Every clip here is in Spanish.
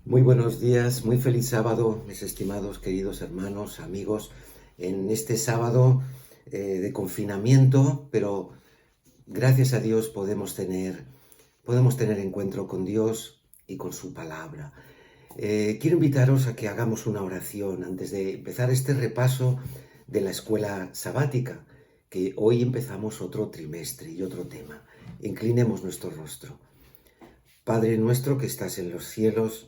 Muy buenos días, muy feliz sábado, mis estimados queridos hermanos, amigos, en este sábado de confinamiento, pero gracias a Dios podemos tener encuentro con Dios y con su palabra. Quiero invitaros a que hagamos una oración antes de empezar este repaso de la escuela sabática, que hoy empezamos otro trimestre y otro tema. Inclinemos nuestro rostro. Padre nuestro que estás en los cielos,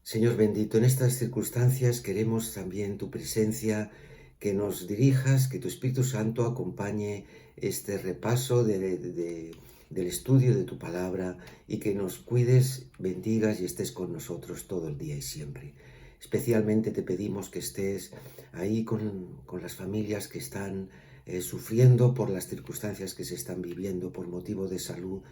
Señor bendito, en estas circunstancias queremos también tu presencia, que nos dirijas, que tu Espíritu Santo acompañe este repaso del estudio de tu palabra y que nos cuides, bendigas y estés con nosotros todo el día y siempre. Especialmente te pedimos que estés ahí con las familias que están sufriendo por las circunstancias que se están viviendo por motivo de salud,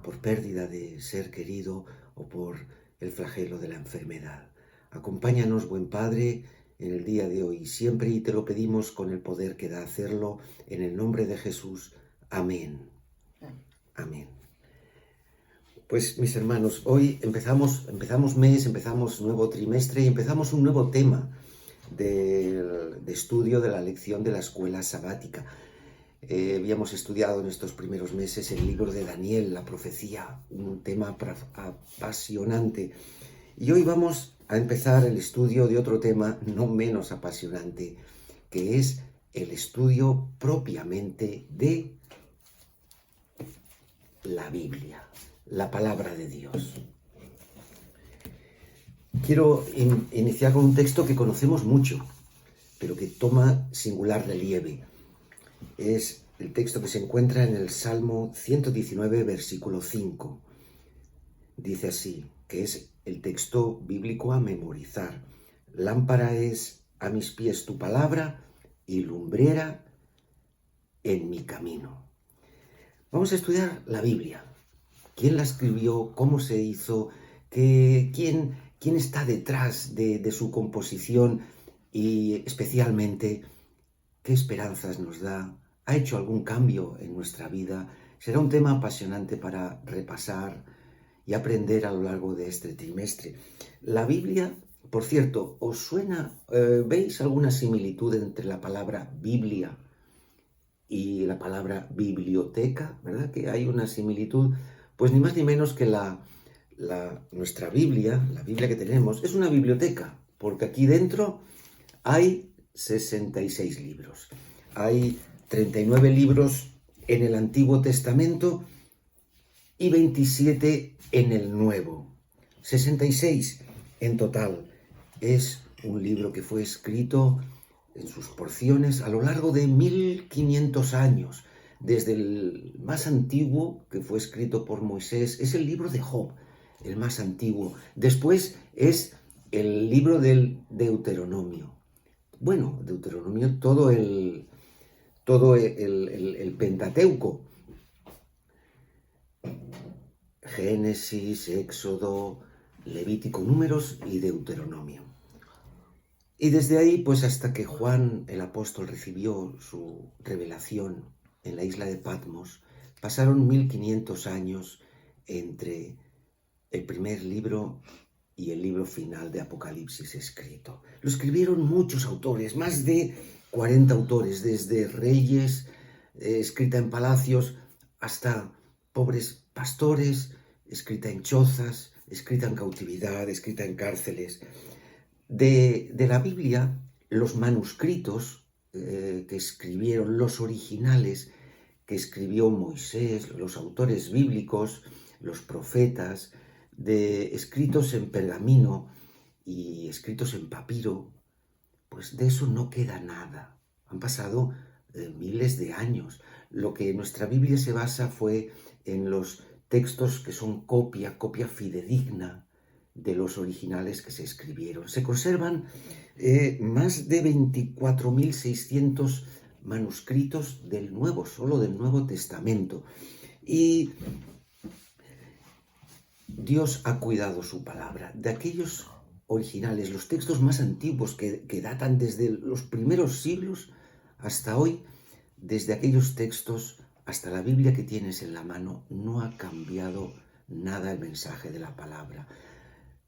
por pérdida de ser querido o por el flagelo de la enfermedad. Acompáñanos, buen Padre, en el día de hoy siempre y te lo pedimos con el poder que da hacerlo, en el nombre de Jesús. Amén. Amén. Pues mis hermanos, hoy empezamos mes, empezamos nuevo trimestre y empezamos un nuevo tema de estudio de la lección de la escuela sabática. Habíamos estudiado en estos primeros meses el libro de Daniel, la profecía, un tema apasionante. Y hoy vamos a empezar el estudio de otro tema no menos apasionante, que es el estudio propiamente de la Biblia, la palabra de Dios. Quiero iniciar con un texto que conocemos mucho, pero que toma singular relieve. Es el texto que se encuentra en el Salmo 119, versículo 5. Dice así, que es el texto bíblico a memorizar. Lámpara es a mis pies tu palabra y lumbrera en mi camino. Vamos a estudiar la Biblia. ¿Quién la escribió? ¿Cómo se hizo? ¿Quién está detrás de su composición? Y especialmente, ¿qué esperanzas nos da? ¿Ha hecho algún cambio en nuestra vida? Será un tema apasionante para repasar y aprender a lo largo de este trimestre. La Biblia, por cierto, ¿os suena? ¿Veis alguna similitud entre la palabra Biblia y la palabra biblioteca? ¿Verdad que hay una similitud? Pues ni más ni menos que nuestra Biblia, la Biblia que tenemos, es una biblioteca, porque aquí dentro hay 66 libros. Hay 39 libros en el Antiguo Testamento y 27 en el Nuevo. 66 en total. Es un libro que fue escrito en sus porciones a lo largo de 1500 años. Desde el más antiguo, que fue escrito por Moisés, es el libro de Job, el más antiguo. Después es el libro del Deuteronomio. Bueno, Deuteronomio, todo el Pentateuco. Génesis, Éxodo, Levítico, Números y Deuteronomio. Y desde ahí, pues hasta que Juan el apóstol recibió su revelación en la isla de Patmos, pasaron 1500 años entre el primer libro y el libro final de Apocalipsis escrito. Lo escribieron muchos autores, más de 40 autores, desde reyes, escrita en palacios, hasta pobres pastores, escrita en chozas, escrita en cautividad, escrita en cárceles. De la Biblia, los manuscritos que escribieron, los originales que escribió Moisés, los autores bíblicos, los profetas, escritos en pergamino y escritos en papiro, pues de eso no queda nada. Han pasado miles de años. Lo que nuestra Biblia se basa fue en los textos que son copia fidedigna de los originales que se escribieron. Se conservan más de 24.600 manuscritos del solo del Nuevo Testamento. Y Dios ha cuidado su palabra. De aquellos originales, los textos más antiguos que datan desde los primeros siglos hasta hoy, desde aquellos textos hasta la Biblia que tienes en la mano, no ha cambiado nada el mensaje de la palabra.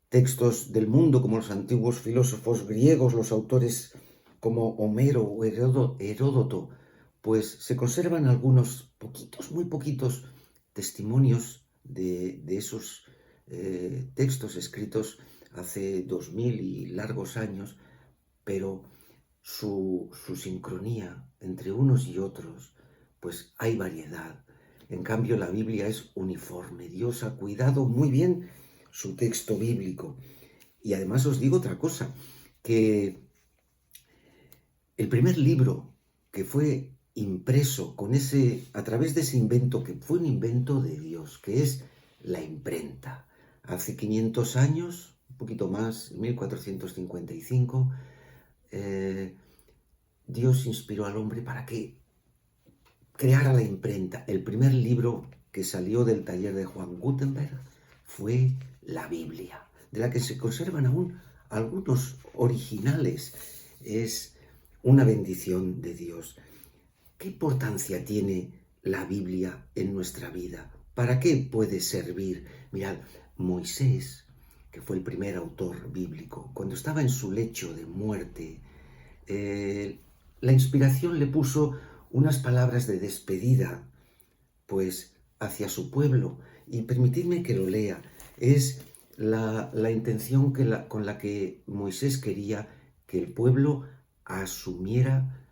textos del mundo como los antiguos filósofos griegos, los autores como Homero o Heródoto, pues se conservan algunos poquitos, muy poquitos testimonios de esos textos escritos hace 2000 y largos años, pero su sincronía entre unos y otros, pues hay variedad. En cambio, la Biblia es uniforme. Dios ha cuidado muy bien su texto bíblico. Y además os digo otra cosa, que el primer libro que fue impreso a través de ese invento, que fue un invento de Dios, que es la imprenta. Hace 500 años, un poquito más, en 1455, Dios inspiró al hombre para que creara la imprenta. El primer libro que salió del taller de Juan Gutenberg fue la Biblia, de la que se conservan aún algunos originales. Es una bendición de Dios. ¿Qué importancia tiene la Biblia en nuestra vida? ¿Para qué puede servir? Mirad, Moisés, que fue el primer autor bíblico, cuando estaba en su lecho de muerte, la inspiración le puso unas palabras de despedida, pues, hacia su pueblo. Y permitidme que lo lea. Es la intención con la que Moisés quería que el pueblo asumiera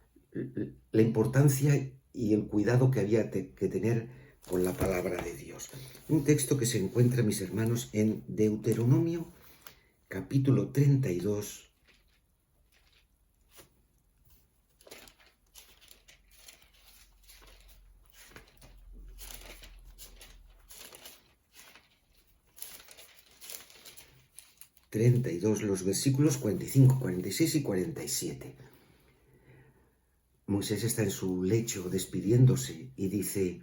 la importancia y el cuidado que había que tener con la palabra de Dios. Un texto que se encuentra, mis hermanos, en Deuteronomio, capítulo 32, los versículos 45, 46 y 47. Moisés está en su lecho despidiéndose y dice: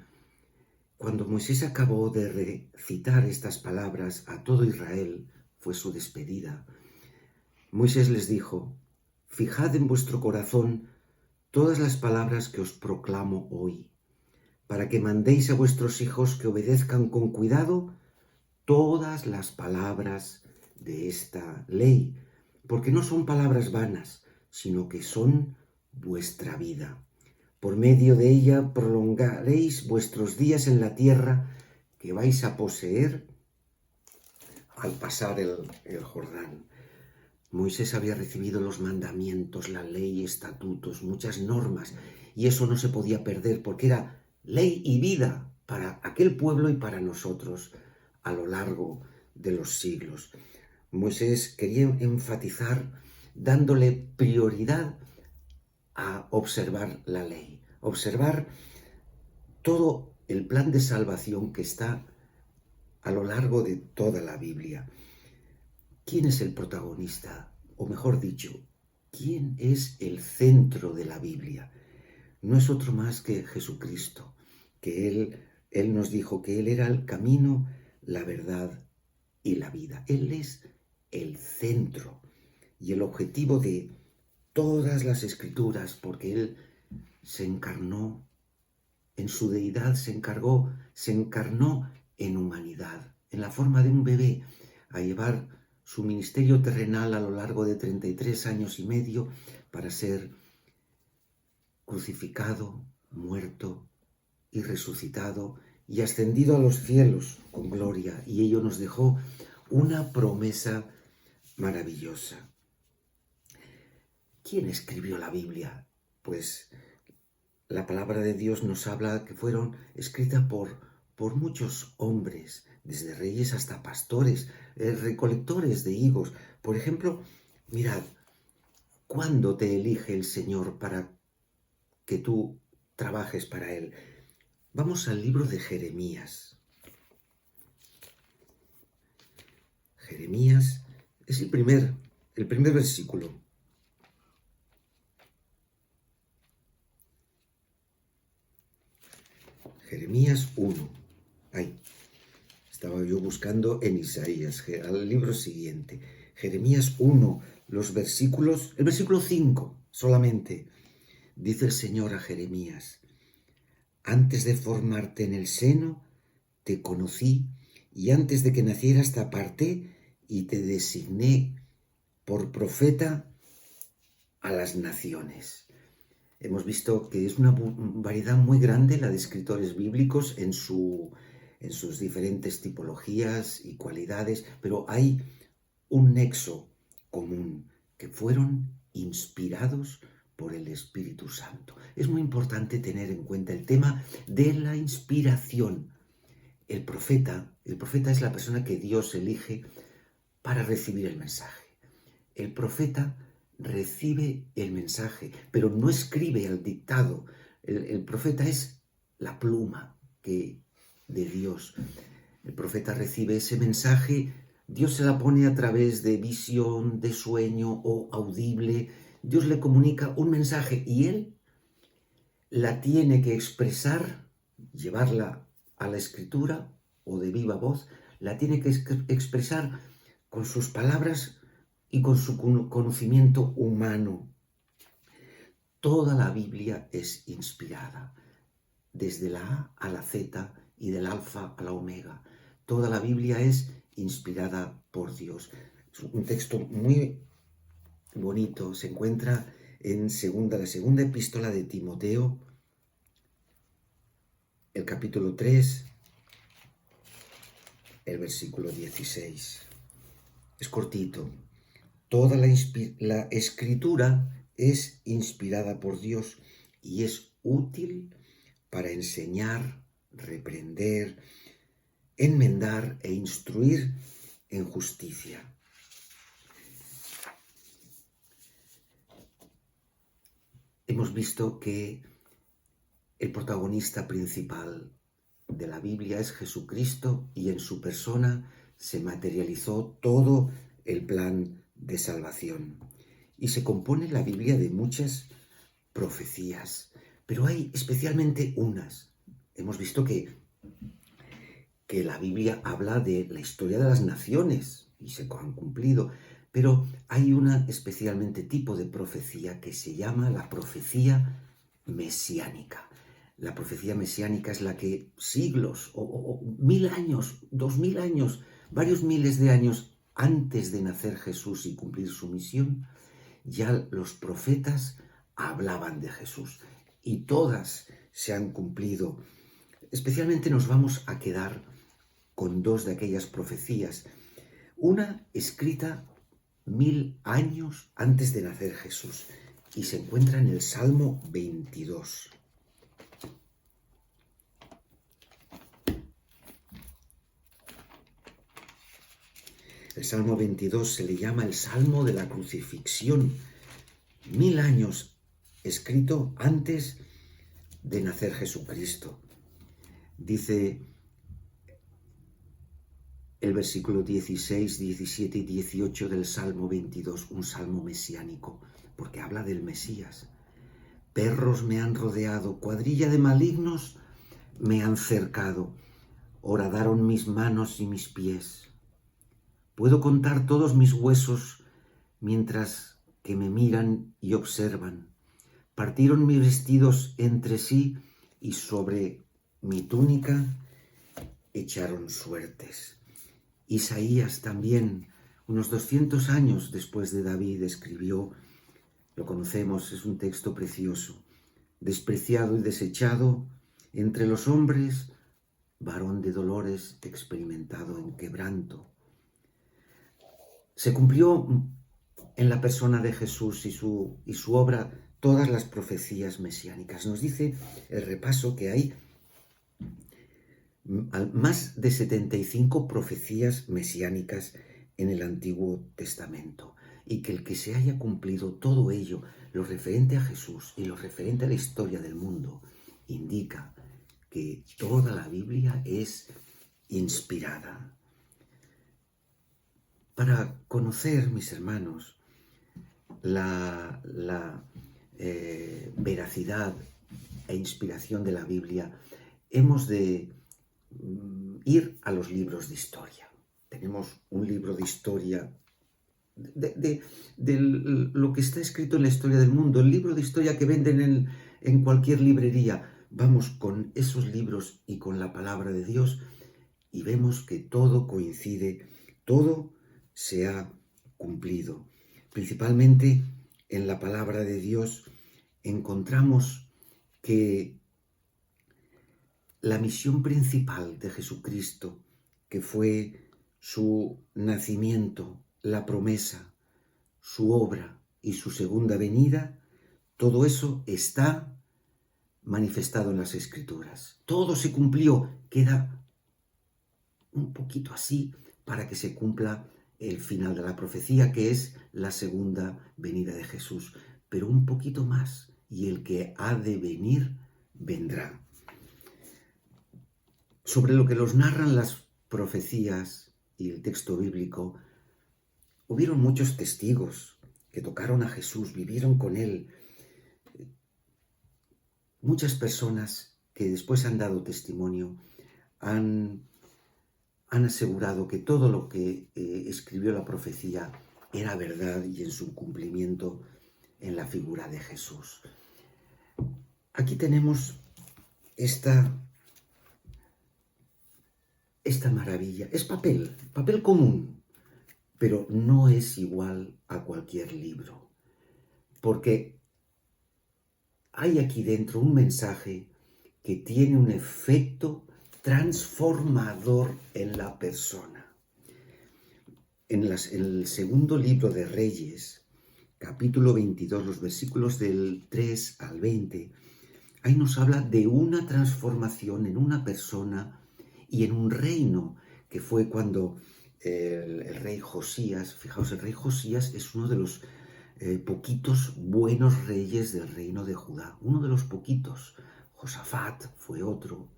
cuando Moisés acabó de recitar estas palabras a todo Israel, fue su despedida. Moisés les dijo: fijad en vuestro corazón todas las palabras que os proclamo hoy, para que mandéis a vuestros hijos que obedezcan con cuidado todas las palabras de esta ley, porque no son palabras vanas, sino que son vuestra vida. Por medio de ella prolongaréis vuestros días en la tierra que vais a poseer al pasar el Jordán. Moisés había recibido los mandamientos, la ley, estatutos, muchas normas, y eso no se podía perder porque era ley y vida para aquel pueblo y para nosotros a lo largo de los siglos. Moisés quería enfatizar dándole prioridad a observar la ley, observar todo el plan de salvación que está a lo largo de toda la Biblia. ¿Quién es el protagonista? O mejor dicho, ¿quién es el centro de la Biblia? No es otro más que Jesucristo, que Él nos dijo que Él era el camino, la verdad y la vida. Él es el centro y el objetivo de todas las escrituras, porque Él se encarnó en su deidad, se encarnó en humanidad, en la forma de un bebé, a llevar su ministerio terrenal a lo largo de 33 años y medio para ser crucificado, muerto y resucitado y ascendido a los cielos con gloria. Y ello nos dejó una promesa maravillosa. ¿Quién escribió la Biblia? Pues la palabra de Dios nos habla que fueron escritas por muchos hombres, desde reyes hasta pastores, recolectores de higos. Por ejemplo, mirad, ¿cuándo te elige el Señor para que tú trabajes para Él? Vamos al libro de Jeremías. Jeremías es el primer versículo. Jeremías 1. Estaba yo buscando en Isaías, al libro siguiente. Jeremías 1, el versículo 5 solamente. Dice el Señor a Jeremías: antes de formarte en el seno, te conocí, y antes de que nacieras te aparté y te designé por profeta a las naciones. Hemos visto que es una variedad muy grande la de escritores bíblicos en sus diferentes tipologías y cualidades, pero hay un nexo común, que fueron inspirados por el Espíritu Santo. Es muy importante tener en cuenta el tema de la inspiración. El profeta es la persona que Dios elige para recibir el mensaje. El profeta recibe el mensaje, pero no escribe al dictado. El profeta es la pluma de Dios. El profeta recibe ese mensaje, Dios se la pone a través de visión, de sueño o audible. Dios le comunica un mensaje y él la tiene que expresar, llevarla a la escritura o de viva voz, la tiene que expresar con sus palabras y con su conocimiento humano. Toda la Biblia es inspirada, desde la A a la Z y del alfa a la omega. Toda la Biblia es inspirada por Dios. Es un texto muy bonito, se encuentra en la segunda epístola de Timoteo, el capítulo 3, el versículo 16. Es cortito. Toda la escritura es inspirada por Dios y es útil para enseñar, reprender, enmendar e instruir en justicia. Hemos visto que el protagonista principal de la Biblia es Jesucristo y en su persona se materializó todo el plan de salvación. Y se compone la Biblia de muchas profecías, pero hay especialmente unas. Hemos visto que la Biblia habla de la historia de las naciones y se han cumplido, pero hay una especialmente tipo de profecía que se llama la profecía mesiánica. La profecía mesiánica es la que siglos o 1000 años, 2000 años, varios miles de años antes de nacer Jesús y cumplir su misión, ya los profetas hablaban de Jesús y todas se han cumplido. Especialmente nos vamos a quedar con dos de aquellas profecías. Una escrita 1000 años antes de nacer Jesús y se encuentra en el Salmo 22. El Salmo 22 se le llama el Salmo de la Crucifixión. 1000 años escrito antes de nacer Jesucristo. Dice el versículo 16, 17 y 18 del Salmo 22, un salmo mesiánico, porque habla del Mesías. Perros me han rodeado, cuadrilla de malignos me han cercado, horadaron mis manos y mis pies. Puedo contar todos mis huesos mientras que me miran y observan. Partieron mis vestidos entre sí y sobre mi túnica echaron suertes. Isaías también, unos 200 años después de David, escribió, lo conocemos, es un texto precioso. Despreciado y desechado entre los hombres, varón de dolores, experimentado en quebranto. Se cumplió en la persona de Jesús y su obra todas las profecías mesiánicas. Nos dice el repaso que hay más de 75 profecías mesiánicas en el Antiguo Testamento y que el que se haya cumplido todo ello, lo referente a Jesús y lo referente a la historia del mundo, indica que toda la Biblia es inspirada. Para conocer, mis hermanos, la veracidad e inspiración de la Biblia, hemos de ir a los libros de historia. Tenemos un libro de historia de lo que está escrito en la historia del mundo, el libro de historia que venden en cualquier librería. Vamos con esos libros y con la palabra de Dios y vemos que todo coincide, todo se ha cumplido. Principalmente en la palabra de Dios encontramos que la misión principal de Jesucristo, que fue su nacimiento, la promesa, su obra y su segunda venida, todo eso está manifestado en las Escrituras. Todo se cumplió, queda un poquito así para que se cumpla el final de la profecía, que es la segunda venida de Jesús. Pero un poquito más, y el que ha de venir, vendrá. Sobre lo que nos narran las profecías y el texto bíblico, hubieron muchos testigos que tocaron a Jesús, vivieron con él. Muchas personas que después han dado testimonio han asegurado que todo lo que escribió la profecía era verdad y en su cumplimiento en la figura de Jesús. Aquí tenemos esta maravilla. Es papel común, pero no es igual a cualquier libro, porque hay aquí dentro un mensaje que tiene un efecto transformador en la persona. En el segundo libro de Reyes, capítulo 22, los versículos del 3 al 20, ahí nos habla de una transformación en una persona y en un reino, que fue cuando el rey Josías, fijaos, el rey Josías es uno de los poquitos buenos reyes del reino de Judá, uno de los poquitos. Josafat fue otro,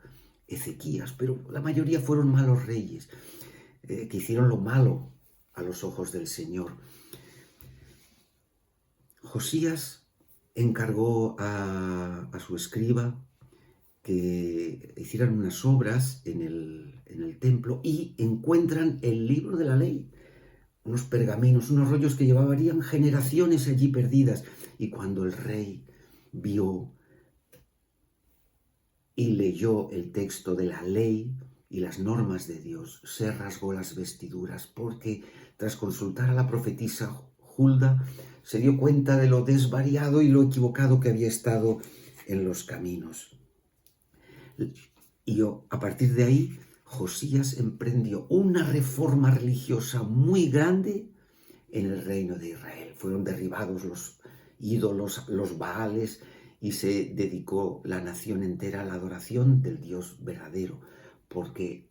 Ezequías, pero la mayoría fueron malos reyes, que hicieron lo malo a los ojos del Señor. Josías encargó a su escriba que hicieran unas obras en el templo y encuentran el libro de la ley, unos pergaminos, unos rollos que llevarían generaciones allí perdidas. Y cuando el rey vio y leyó el texto de la ley y las normas de Dios, se rasgó las vestiduras, porque tras consultar a la profetisa Hulda, se dio cuenta de lo desvariado y lo equivocado que había estado en los caminos. Y a partir de ahí, Josías emprendió una reforma religiosa muy grande en el reino de Israel. Fueron derribados los ídolos, los baales, y se dedicó la nación entera a la adoración del Dios verdadero, porque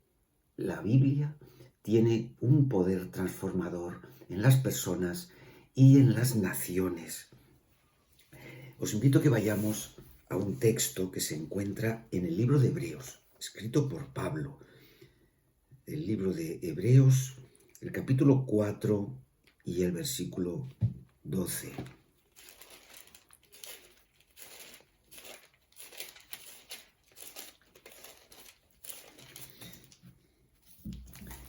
la Biblia tiene un poder transformador en las personas y en las naciones. Os invito a que vayamos a un texto que se encuentra en el libro de Hebreos, escrito por Pablo. El libro de Hebreos, el capítulo 4 y el versículo 12.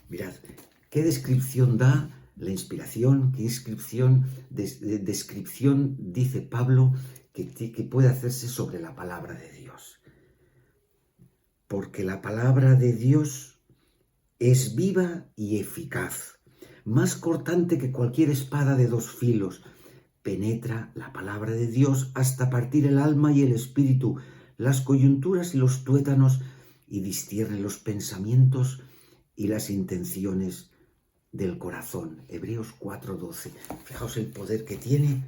Mirad, qué descripción da la inspiración, qué descripción dice Pablo que puede hacerse sobre la palabra de Dios. Porque la palabra de Dios es viva y eficaz, más cortante que cualquier espada de dos filos. Penetra la palabra de Dios hasta partir el alma y el espíritu, las coyunturas y los tuétanos, y discierne los pensamientos y las intenciones del corazón. Hebreos 4:12. Fijaos el poder que tiene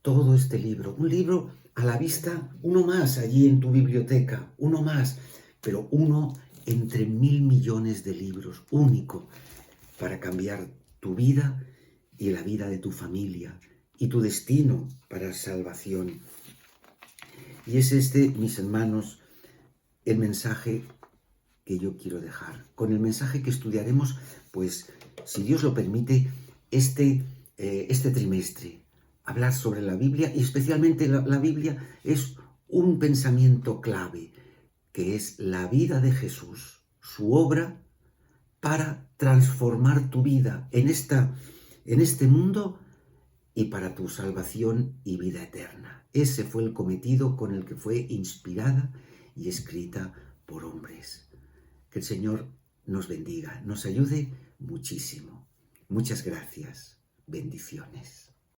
todo este libro. Un libro a la vista, uno más allí en tu biblioteca, uno más, pero uno entre 1.000 millones de libros, único, para cambiar tu vida y la vida de tu familia y tu destino para salvación. Y es este, mis hermanos, el mensaje que yo quiero dejar. Con el mensaje que estudiaremos, pues, si Dios lo permite, este trimestre. Hablar sobre la Biblia, y especialmente la Biblia es un pensamiento clave, que es la vida de Jesús, su obra para transformar tu vida en este mundo y para tu salvación y vida eterna. Ese fue el cometido con el que fue inspirada y escrita por hombres. Que el Señor nos bendiga, nos ayude muchísimo. Muchas gracias. Bendiciones.